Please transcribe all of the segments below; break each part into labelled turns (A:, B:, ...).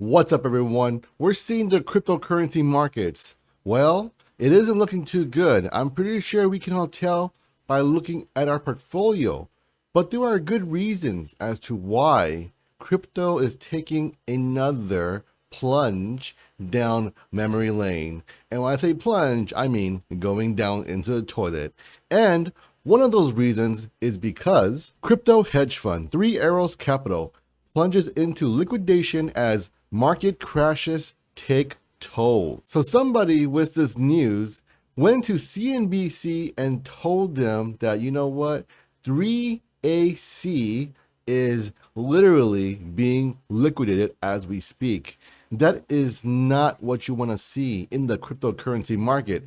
A: What's up, everyone? We're seeing the cryptocurrency markets. Well, it isn't looking too good. I'm pretty sure we can all tell by looking at our portfolio. But there are good reasons as to why crypto is taking another plunge down memory lane. And when I say plunge, I mean going down into the toilet. And one of those reasons is because crypto hedge fund Three Arrows Capital plunges into liquidation as market crashes take toll. So somebody with this news went to CNBC and told them that, you know what, 3AC is literally being liquidated as we speak. That is not what you want to see in the cryptocurrency market.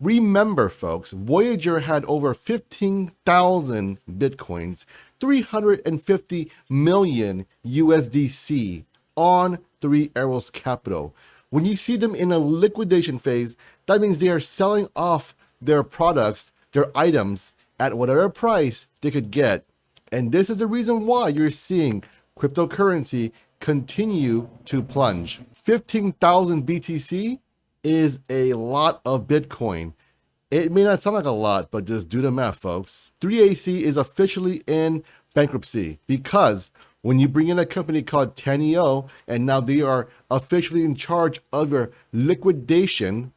A: Remember, folks, Voyager had over 15,000 Bitcoins, 350 million USDC on Three Arrows Capital. When you see them in a liquidation phase, that means they are selling off their products, their items, at whatever price they could get. And this is the reason why you're seeing cryptocurrency continue to plunge. 15,000 BTC is a lot of Bitcoin. It may not sound like a lot, but just do the math, folks. 3AC is officially in bankruptcy because when you bring in a company called 10EO and now they are officially in charge of your liquidation,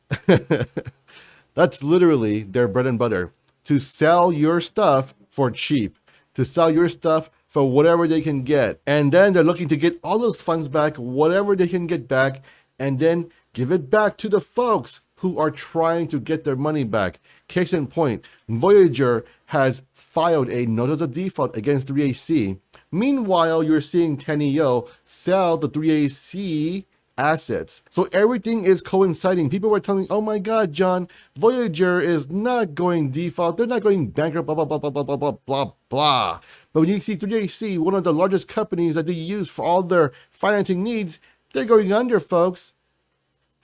A: that's literally their bread and butter, to sell your stuff for cheap, to sell your stuff for whatever they can get. And then they're looking to get all those funds back, whatever they can get back, and then give it back to the folks who are trying to get their money back. Case in point, Voyager has filed a notice of default against 3AC. Meanwhile, you're seeing 10EO sell the 3AC assets. So everything is coinciding. People were telling me, oh my God, John, Voyager is not going default. They're not going bankrupt, blah, blah, blah, blah, blah, blah, blah, blah, blah. But when you see 3AC, one of the largest companies that they use for all their financing needs, they're going under, folks.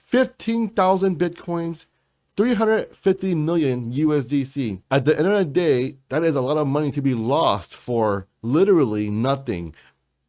A: 15,000 Bitcoins, 350 million USDC. At the end of the day, that is a lot of money to be lost for literally nothing.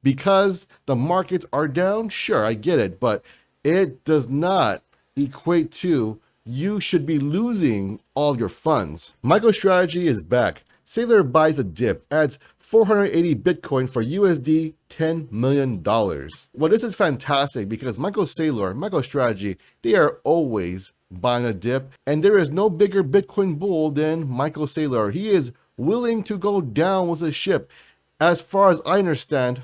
A: Because the markets are down, sure, I get it, but it does not equate to you should be losing all your funds. Microstrategy is back. Sailor buys a dip, adds 480 Bitcoin for USD $10 million. Well, this is fantastic because Microstrategy, they are always buying a dip, and there is no bigger Bitcoin bull than Michael Saylor. He is willing to go down with a ship. As far as I understand,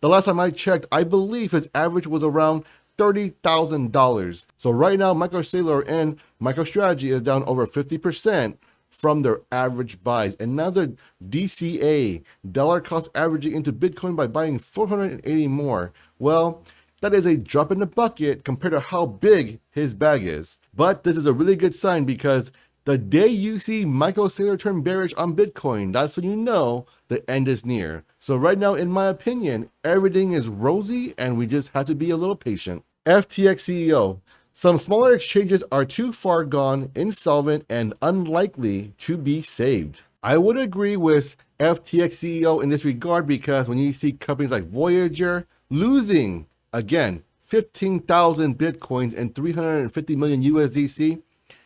A: the last time I checked, I believe his average was around $30,000. So right now, Michael Saylor and Microstrategy is down over 50% from their average buys. And now the DCA, dollar cost averaging into Bitcoin by buying 480 more. Well, that is a drop in the bucket compared to how big his bag is. But this is a really good sign because the day you see Michael Saylor turn bearish on Bitcoin, that's when you know the end is near. So right now, in my opinion, everything is rosy and we just have to be a little patient. FTX CEO. Some smaller exchanges are too far gone, insolvent, and unlikely to be saved. I would agree with FTX CEO in this regard because when you see companies like Voyager losing, again, 15,000 Bitcoins and 350 million USDC,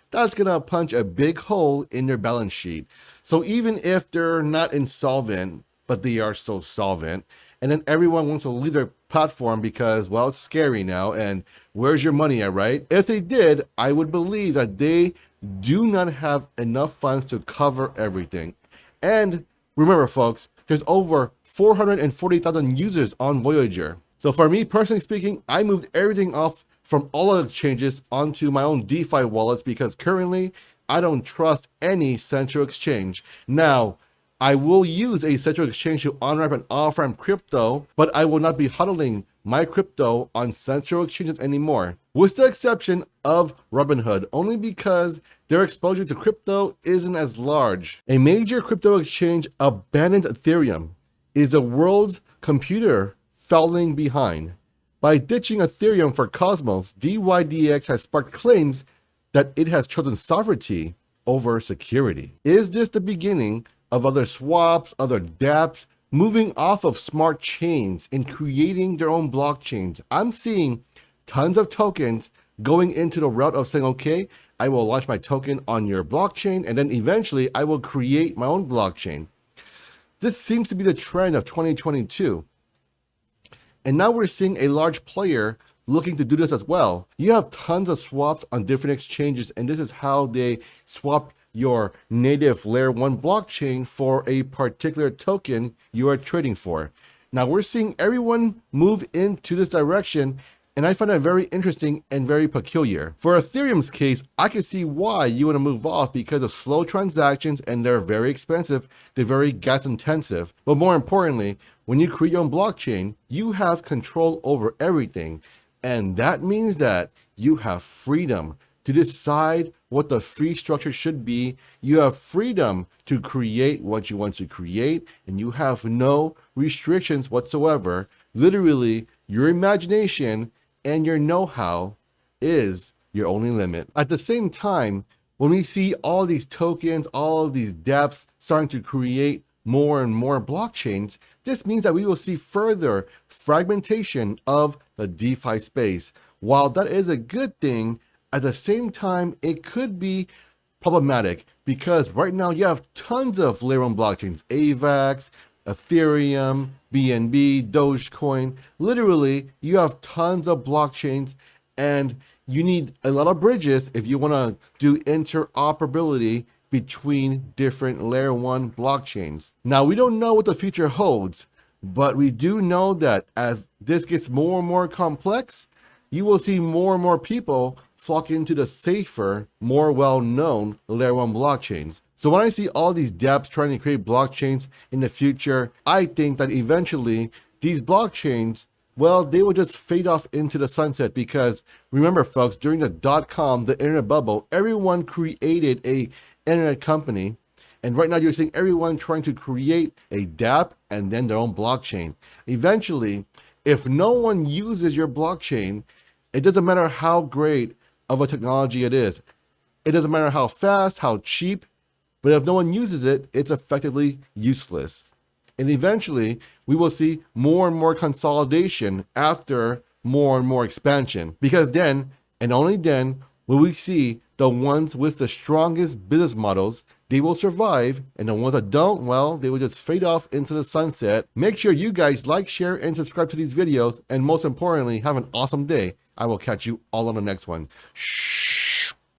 A: that's going to punch a big hole in their balance sheet. So even if they're not insolvent, but they are so solvent, and then everyone wants to leave their platform because, well, it's scary now, and where's your money at, right? If they did, I would believe that they do not have enough funds to cover everything. And remember, folks, there's over 440,000 users on Voyager. So for me, personally speaking, I moved everything off from all of the exchanges onto my own DeFi wallets because currently I don't trust any central exchange. Now, I will use a central exchange to on-ramp and off-ramp crypto, but I will not be hodling my crypto on central exchanges anymore, with the exception of Robinhood, only because their exposure to crypto isn't as large. A major crypto exchange abandoned Ethereum. Is the world's computer falling behind? By ditching Ethereum for Cosmos, DYDX has sparked claims that it has chosen sovereignty over security. Is this the beginning of other swaps, other dApps moving off of smart chains and creating their own blockchains. I'm seeing tons of tokens going into the route of saying, okay, I will launch my token on your blockchain, and then eventually I will create my own blockchain. This seems to be the trend of 2022. And now we're seeing a large player looking to do this as well. You have tons of swaps on different exchanges, and this is how they swap your native layer 1 blockchain for a particular token you are trading for. Now we're seeing everyone move into this direction, and I find that very interesting and very peculiar. For Ethereum's case, I can see why you want to move off because of slow transactions, and they're very expensive, they're very gas intensive. But more importantly, when you create your own blockchain, you have control over everything. And that means that you have freedom to decide what the fee structure should be. You have freedom to create what you want to create, and you have no restrictions whatsoever. Literally, your imagination and your know-how is your only limit. At the same time, when we see all these tokens, all of these dApps starting to create more and more blockchains, this means that we will see further fragmentation of the DeFi space. While that is a good thing, at the same time, it could be problematic because right now you have tons of layer 1 blockchains, AVAX, Ethereum, BNB, Dogecoin. Literally, you have tons of blockchains, and you need a lot of bridges if you want to do interoperability between different layer 1 blockchains. Now, we don't know what the future holds, but we do know that as this gets more and more complex, you will see more and more people flock into the safer, more well-known layer 1 blockchains. So when I see all these dApps trying to create blockchains in the future, I think that eventually these blockchains, well, they will just fade off into the sunset because remember folks, during the .com, the internet bubble, everyone created a internet company. And right now you're seeing everyone trying to create a dApp and then their own blockchain. Eventually, if no one uses your blockchain, it doesn't matter how great of a technology it is. It doesn't matter how fast, how cheap, but if no one uses it, it's effectively useless. And eventually, we will see more and more consolidation after more and more expansion. Because then, and only then, will we see the ones with the strongest business models, they will survive, and the ones that don't, well, they will just fade off into the sunset. Make sure you guys like, share, and subscribe to these videos, and most importantly, have an awesome day. I will catch you all on the next one. Shh.